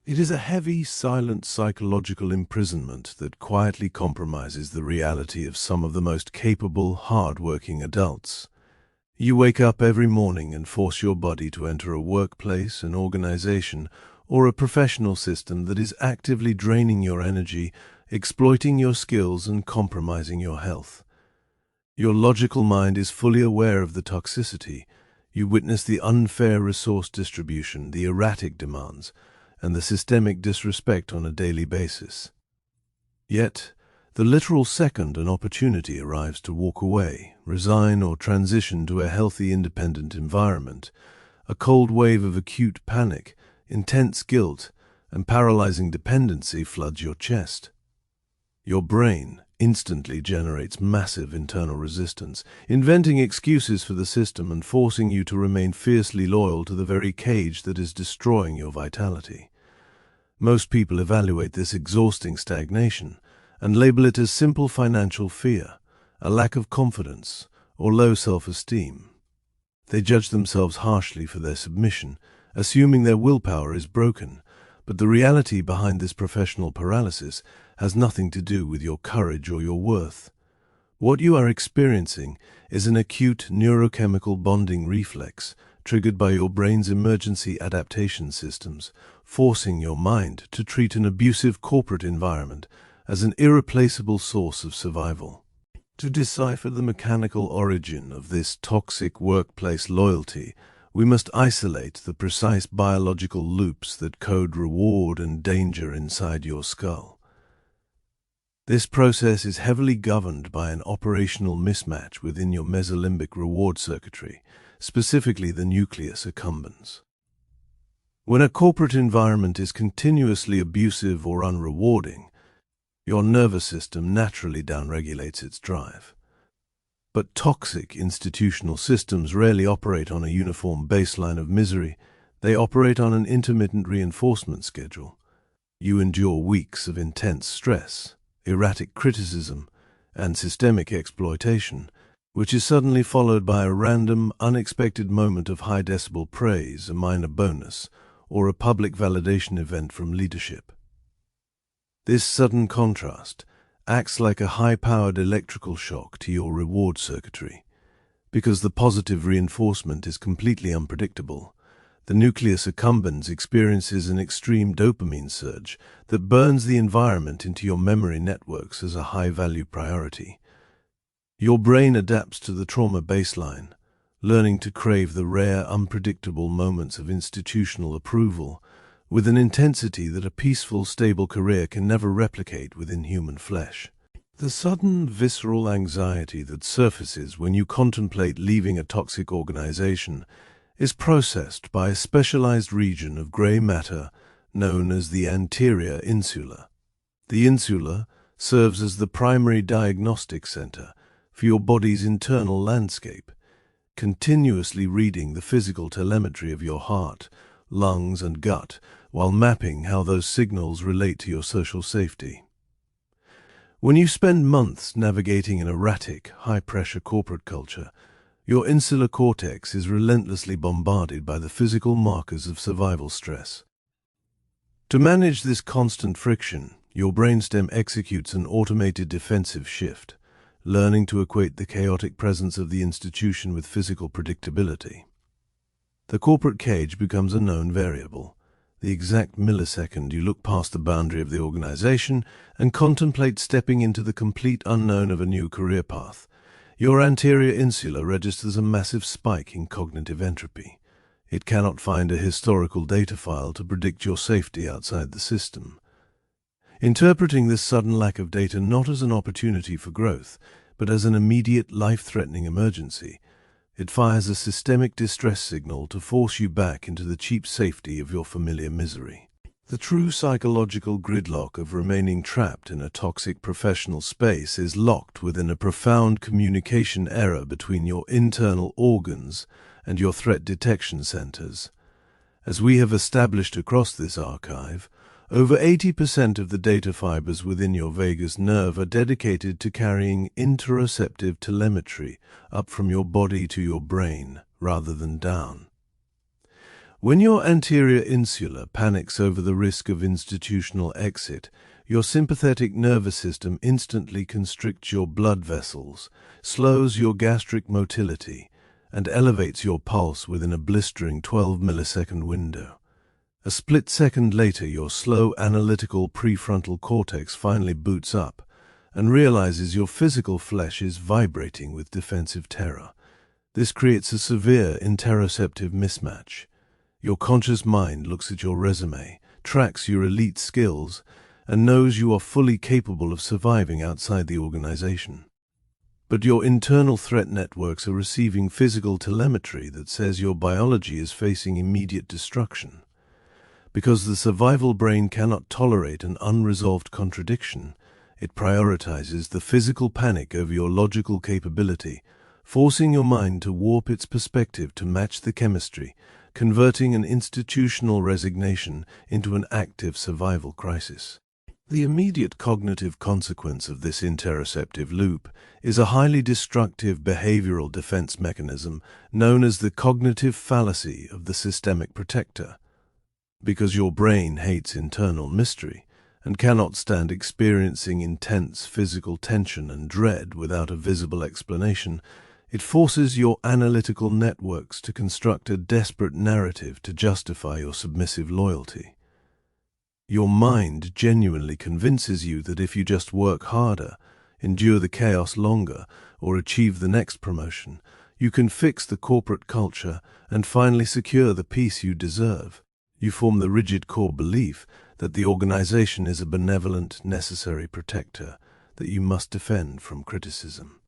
It is a heavy, silent psychological imprisonment that quietly compromises the reality of some of the most capable, hard-working adults. You wake up every morning and force your body to enter a workplace, an organization, or a professional system that is actively draining your energy, exploiting your skills, and compromising your health. Your logical mind is fully aware of the toxicity. You witness the unfair resource distribution, the erratic demands, and the systemic disrespect on a daily basis. Yet, the literal second an opportunity arrives to walk away, resign, or transition to a healthy, independent environment, a cold wave of acute panic, intense guilt, and paralyzing dependency floods your chest. Your brain instantly generates massive internal resistance, inventing excuses for the system and forcing you to remain fiercely loyal to the very cage that is destroying your vitality. Most people evaluate this exhausting stagnation and label it as simple financial fear, a lack of confidence, or low self-esteem. They judge themselves harshly for their submission, assuming their willpower is broken, but the reality behind this professional paralysis has nothing to do with your courage or your worth. What you are experiencing is an acute neurochemical bonding reflex triggered by your brain's emergency adaptation systems, forcing your mind to treat an abusive corporate environment as an irreplaceable source of survival. To decipher the mechanical origin of this toxic workplace loyalty, we must isolate the precise biological loops that code reward and danger inside your skull. This process is heavily governed by an operational mismatch within your mesolimbic reward circuitry, specifically the nucleus accumbens. When a corporate environment is continuously abusive or unrewarding, your nervous system naturally downregulates its drive. But toxic institutional systems rarely operate on a uniform baseline of misery. They operate on an intermittent reinforcement schedule. You endure weeks of intense stress, erratic criticism, and systemic exploitation, which is suddenly followed by a random, unexpected moment of high-decibel praise, a minor bonus, or a public validation event from leadership. This sudden contrast acts like a high-powered electrical shock to your reward circuitry. Because the positive reinforcement is completely unpredictable, the nucleus accumbens experiences an extreme dopamine surge that burns the environment into your memory networks as a high-value priority. Your brain adapts to the trauma baseline, learning to crave the rare, unpredictable moments of institutional approval with an intensity that a peaceful, stable career can never replicate within human flesh. The sudden, visceral anxiety that surfaces when you contemplate leaving a toxic organization is processed by a specialized region of gray matter known as the anterior insula. The insula serves as the primary diagnostic center for your body's internal landscape, continuously reading the physical telemetry of your heart, lungs, and gut, while mapping how those signals relate to your social safety. When you spend months navigating an erratic, high-pressure corporate culture, your insular cortex is relentlessly bombarded by the physical markers of survival stress. To manage this constant friction, your brainstem executes an automated defensive shift, learning to equate the chaotic presence of the institution with physical predictability. The corporate cage becomes a known variable. The exact millisecond you look past the boundary of the organization and contemplate stepping into the complete unknown of a new career path, your anterior insula registers a massive spike in cognitive entropy. It cannot find a historical data file to predict your safety outside the system. Interpreting this sudden lack of data not as an opportunity for growth, but as an immediate, life-threatening emergency, it fires a systemic distress signal to force you back into the cheap safety of your familiar misery. The true psychological gridlock of remaining trapped in a toxic professional space is locked within a profound communication error between your internal organs and your threat detection centers. As we have established across this archive, over 80% of the data fibers within your vagus nerve are dedicated to carrying interoceptive telemetry up from your body to your brain, rather than down. When your anterior insula panics over the risk of institutional exit, your sympathetic nervous system instantly constricts your blood vessels, slows your gastric motility, and elevates your pulse within a blistering 12-millisecond window. A split second later, your slow analytical prefrontal cortex finally boots up and realizes your physical flesh is vibrating with defensive terror. This creates a severe interoceptive mismatch. Your conscious mind looks at your resume, tracks your elite skills, and knows you are fully capable of surviving outside the organization. But your internal threat networks are receiving physical telemetry that says your biology is facing immediate destruction. Because the survival brain cannot tolerate an unresolved contradiction, it prioritizes the physical panic over your logical capability, forcing your mind to warp its perspective to match the chemistry, converting an institutional resignation into an active survival crisis. The immediate cognitive consequence of this interoceptive loop is a highly destructive behavioral defense mechanism known as the cognitive fallacy of the systemic protector. Because your brain hates internal mystery and cannot stand experiencing intense physical tension and dread without a visible explanation, it forces your analytical networks to construct a desperate narrative to justify your submissive loyalty. Your mind genuinely convinces you that if you just work harder, endure the chaos longer, or achieve the next promotion, you can fix the corporate culture and finally secure the peace you deserve. You form the rigid core belief that the organization is a benevolent, necessary protector that you must defend from criticism.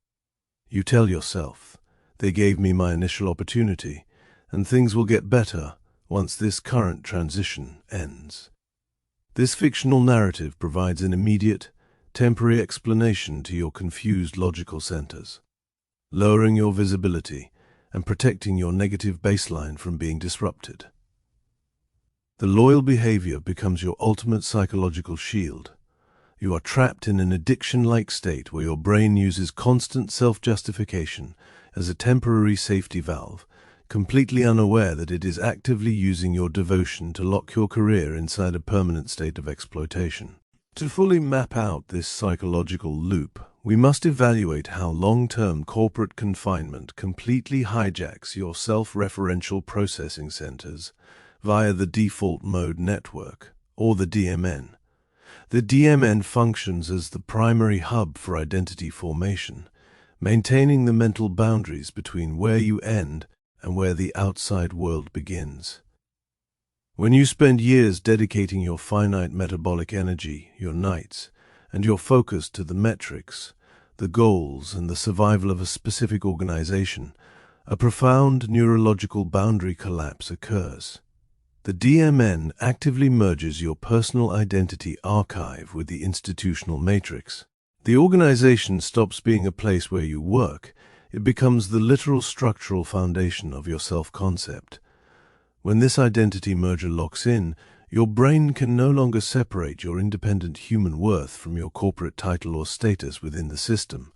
You tell yourself, they gave me my initial opportunity, and things will get better once this current transition ends. This fictional narrative provides an immediate, temporary explanation to your confused logical centers, lowering your visibility and protecting your negative baseline from being disrupted. The loyal behavior becomes your ultimate psychological shield. You are trapped in an addiction-like state where your brain uses constant self-justification as a temporary safety valve, completely unaware that it is actively using your devotion to lock your career inside a permanent state of exploitation. To fully map out this psychological loop, we must evaluate how long-term corporate confinement completely hijacks your self-referential processing centers via the default mode network, or the DMN. The DMN functions as the primary hub for identity formation, maintaining the mental boundaries between where you end and where the outside world begins. When you spend years dedicating your finite metabolic energy, your nights, and your focus to the metrics, the goals, and the survival of a specific organization, a profound neurological boundary collapse occurs. The DMN actively merges your personal identity archive with the institutional matrix. The organization stops being a place where you work. It becomes the literal structural foundation of your self-concept. When this identity merger locks in, your brain can no longer separate your independent human worth from your corporate title or status within the system.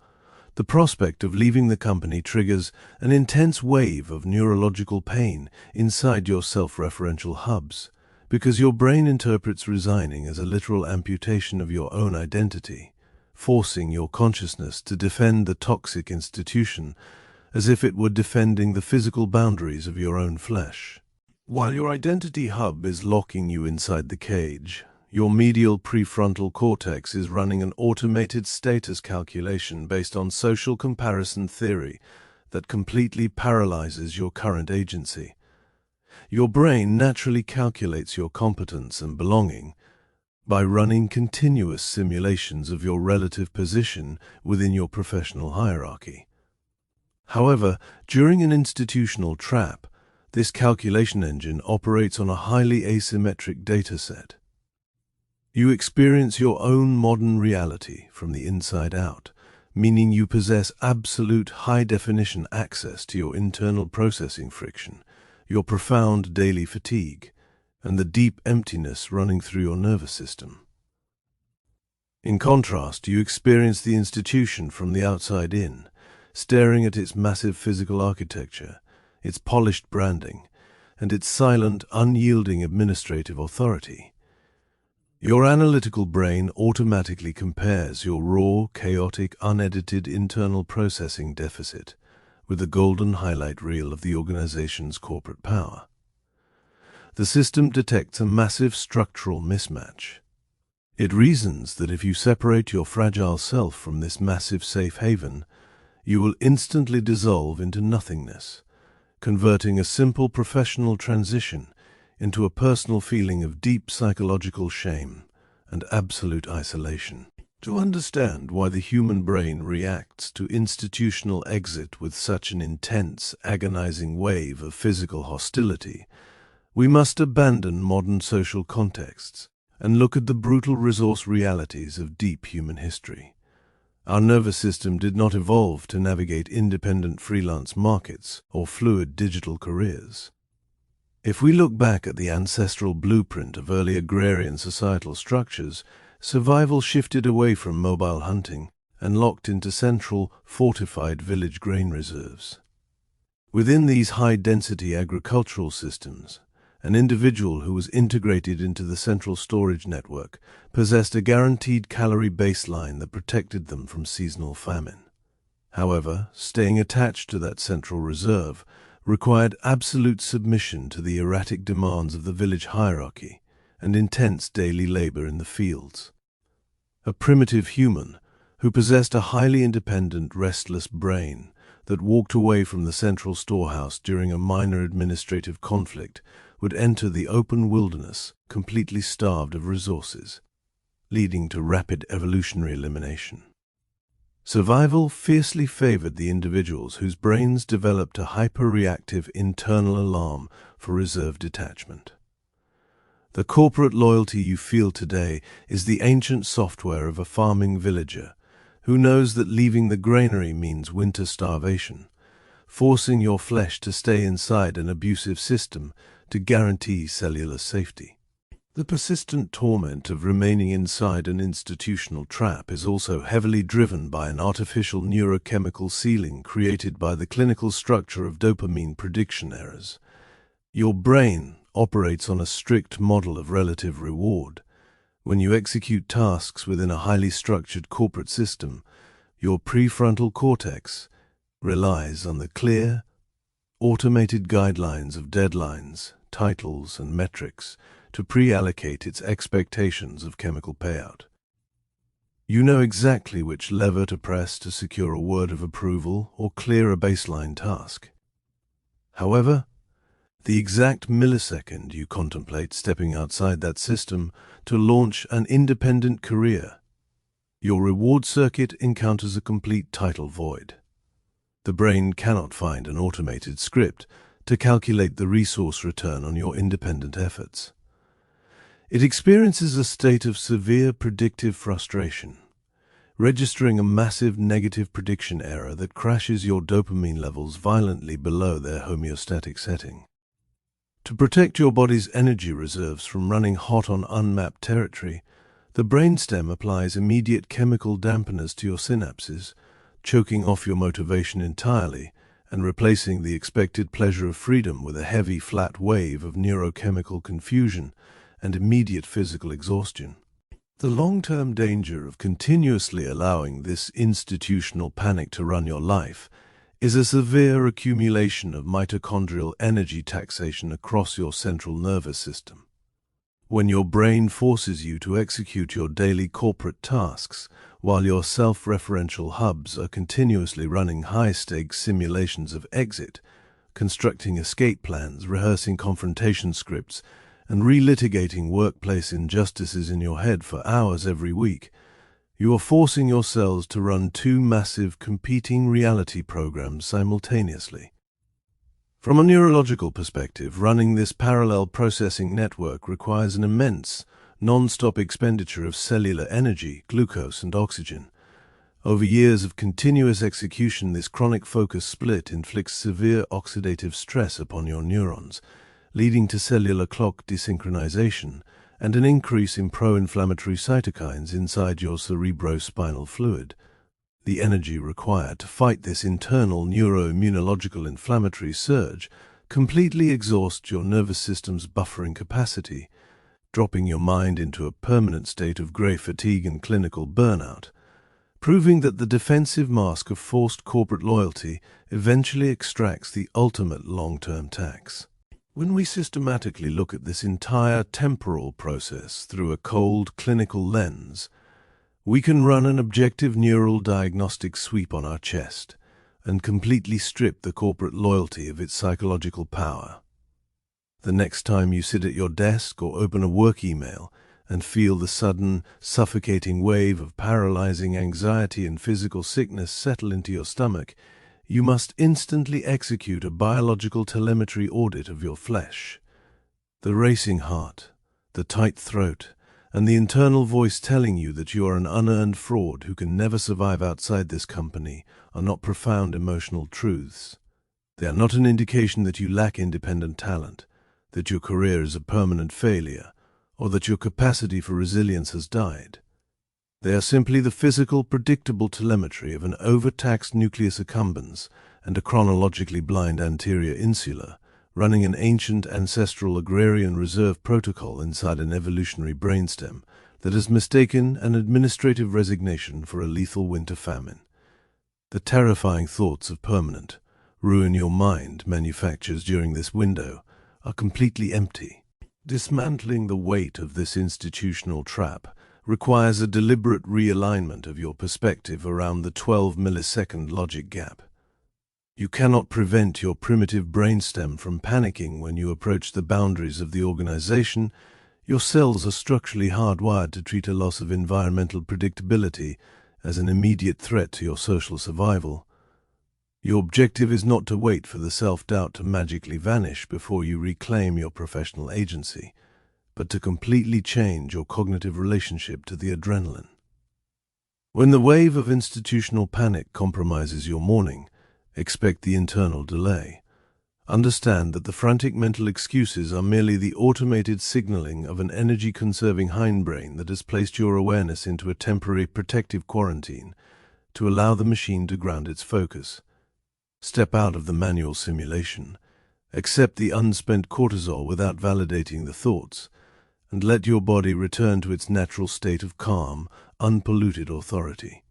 The prospect of leaving the company triggers an intense wave of neurological pain inside your self-referential hubs, because your brain interprets resigning as a literal amputation of your own identity, forcing your consciousness to defend the toxic institution as if it were defending the physical boundaries of your own flesh. While your identity hub is locking you inside the cage, your medial prefrontal cortex is running an automated status calculation based on social comparison theory that completely paralyzes your current agency. Your brain naturally calculates your competence and belonging by running continuous simulations of your relative position within your professional hierarchy. However, during an institutional trap, this calculation engine operates on a highly asymmetric dataset. You experience your own modern reality from the inside out, meaning you possess absolute high-definition access to your internal processing friction, your profound daily fatigue, and the deep emptiness running through your nervous system. In contrast, you experience the institution from the outside in, staring at its massive physical architecture, its polished branding, and its silent, unyielding administrative authority. Your analytical brain automatically compares your raw, chaotic, unedited internal processing deficit with the golden highlight reel of the organization's corporate power. The system detects a massive structural mismatch. It reasons that if you separate your fragile self from this massive safe haven, you will instantly dissolve into nothingness, converting a simple professional transition into a personal feeling of deep psychological shame and absolute isolation. To understand why the human brain reacts to institutional exit with such an intense, agonizing wave of physical hostility, we must abandon modern social contexts and look at the brutal resource realities of deep human history. Our nervous system did not evolve to navigate independent freelance markets or fluid digital careers. If we look back at the ancestral blueprint of early agrarian societal structures, survival shifted away from mobile hunting and locked into central, fortified village grain reserves. Within these high-density agricultural systems, an individual who was integrated into the central storage network possessed a guaranteed calorie baseline that protected them from seasonal famine. However, staying attached to that central reserve required absolute submission to the erratic demands of the village hierarchy and intense daily labor in the fields. A primitive human who possessed a highly independent, restless brain that walked away from the central storehouse during a minor administrative conflict would enter the open wilderness completely starved of resources, leading to rapid evolutionary elimination. Survival fiercely favored the individuals whose brains developed a hyper-reactive internal alarm for reserve detachment. The corporate loyalty you feel today is the ancient software of a farming villager who knows that leaving the granary means winter starvation, forcing your flesh to stay inside an abusive system to guarantee cellular safety. The persistent torment of remaining inside an institutional trap is also heavily driven by an artificial neurochemical ceiling created by the clinical structure of dopamine prediction errors. Your brain operates on a strict model of relative reward. When you execute tasks within a highly structured corporate system, your prefrontal cortex relies on the clear, automated guidelines of deadlines, titles, and metrics to pre-allocate its expectations of chemical payout. You know exactly which lever to press to secure a word of approval or clear a baseline task. However, the exact millisecond you contemplate stepping outside that system to launch an independent career, your reward circuit encounters a complete title void. The brain cannot find an automated script to calculate the resource return on your independent efforts. It experiences a state of severe predictive frustration, registering a massive negative prediction error that crashes your dopamine levels violently below their homeostatic setting. To protect your body's energy reserves from running hot on unmapped territory, the brainstem applies immediate chemical dampeners to your synapses, choking off your motivation entirely and replacing the expected pleasure of freedom with a heavy, flat wave of neurochemical confusion and immediate physical exhaustion. The long-term danger of continuously allowing this institutional panic to run your life is a severe accumulation of mitochondrial energy taxation across your central nervous system. When your brain forces you to execute your daily corporate tasks while your self-referential hubs are continuously running high-stakes simulations of exit, constructing escape plans, rehearsing confrontation scripts, and relitigating workplace injustices in your head for hours every week, you are forcing your cells to run two massive competing reality programs simultaneously. From a neurological perspective, running this parallel processing network requires an immense, non-stop expenditure of cellular energy, glucose, and oxygen. Over years of continuous execution, this chronic focus split inflicts severe oxidative stress upon your neurons, leading to cellular clock desynchronization and an increase in pro-inflammatory cytokines inside your cerebrospinal fluid. The energy required to fight this internal neuroimmunological inflammatory surge completely exhaust your nervous system's buffering capacity, dropping your mind into a permanent state of grey fatigue and clinical burnout, proving that the defensive mask of forced corporate loyalty eventually extracts the ultimate long-term tax. When we systematically look at this entire temporal process through a cold clinical lens, we can run an objective neural diagnostic sweep on our chest and completely strip the corporate loyalty of its psychological power. The next time you sit at your desk or open a work email and feel the sudden, suffocating wave of paralysing anxiety and physical sickness settle into your stomach, you must instantly execute a biological telemetry audit of your flesh. The racing heart, the tight throat, and the internal voice telling you that you are an unearned fraud who can never survive outside this company are not profound emotional truths. They are not an indication that you lack independent talent, that your career is a permanent failure, or that your capacity for resilience has died. They are simply the physical, predictable telemetry of an overtaxed nucleus accumbens and a chronologically blind anterior insula, running an ancient ancestral agrarian reserve protocol inside an evolutionary brainstem that has mistaken an administrative resignation for a lethal winter famine. The terrifying thoughts of permanent, ruin your mind manufactures during this window are completely empty. Dismantling the weight of this institutional trap requires a deliberate realignment of your perspective around the 12-millisecond logic gap. You cannot prevent your primitive brainstem from panicking when you approach the boundaries of the organization. Your cells are structurally hardwired to treat a loss of environmental predictability as an immediate threat to your social survival. Your objective is not to wait for the self-doubt to magically vanish before you reclaim your professional agency, but to completely change your cognitive relationship to the adrenaline. When the wave of institutional panic compromises your morning, expect the internal delay. Understand that the frantic mental excuses are merely the automated signaling of an energy-conserving hindbrain that has placed your awareness into a temporary protective quarantine to allow the machine to ground its focus. Step out of the manual simulation, accept the unspent cortisol without validating the thoughts, and let your body return to its natural state of calm, unpolluted authority.